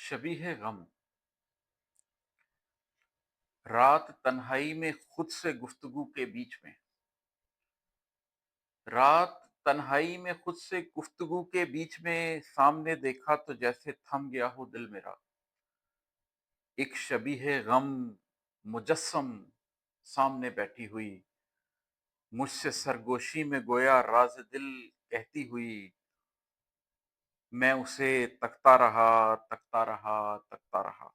शबीह गम। रात तन्हाई में खुद से गुफ्तगू के बीच में। रात तन्हाई में खुद से गुफ्तगू के बीच में सामने देखा तो जैसे थम गया हो दिल मेरा। एक शबीह गम मुजस्सम सामने बैठी हुई, मुझसे सरगोशी में गोया राज दिल कहती हुई। मैं उसे तकता रहा, तकता रहा, तकता रहा।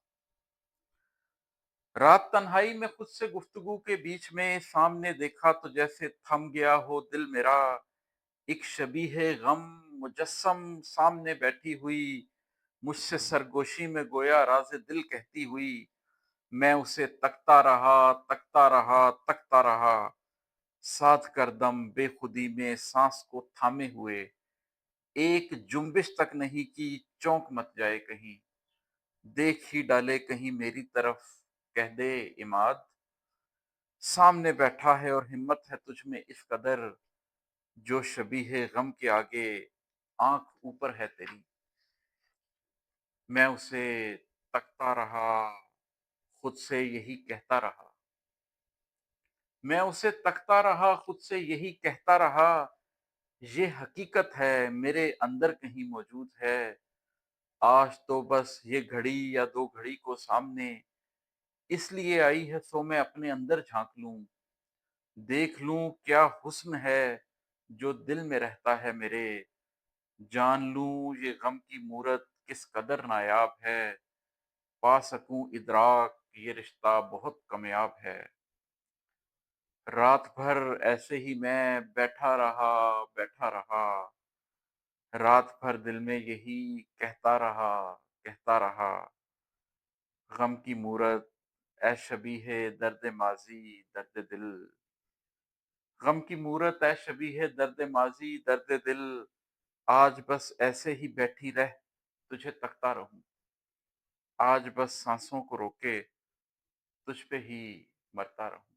रात तन्हाई में खुद से गुफ्तगू के बीच में सामने देखा तो जैसे थम गया हो दिल मेरा। एक शबीह गम मुजस्सम सामने बैठी हुई, मुझसे सरगोशी में गोया राज दिल कहती हुई। मैं उसे तकता रहा, तकता रहा, तकता रहा। साध कर दम बेखुदी में सांस को थामे हुए, एक जुम्बिश तक नहीं की चौंक मत जाए कहीं। देख ही डाले कहीं मेरी तरफ, कह दे इमाद। सामने बैठा है और हिम्मत है तुझ में इस कदर, जो शबीह गम के आगे आंख ऊपर है तेरी। मैं उसे तकता रहा, खुद से यही कहता रहा। मैं उसे तकता रहा, खुद से यही कहता रहा। ये हकीकत है मेरे अंदर कहीं मौजूद है। आज तो बस ये घड़ी या दो घड़ी को सामने इसलिए आई है, सो मैं अपने अंदर झांक लूं, देख लूं क्या हुस्न है जो दिल में रहता है मेरे। जान लूं ये गम की मूरत किस कदर नायाब है, पा सकूं इदराक ये रिश्ता बहुत कमयाब है। रात भर ऐसे ही मैं बैठा रहा, बैठा रहा। रात भर दिल में यही कहता रहा, कहता रहा। गम की मूरत ऐ शबीह दर्द माजी दर्द दिल। गम की मूरत ऐ शबीह दर्द माजी दर्द दिल। आज बस ऐसे ही बैठी रह, तुझे तकता रहूं। आज बस सांसों को रोके तुझ पे ही मरता रहूं।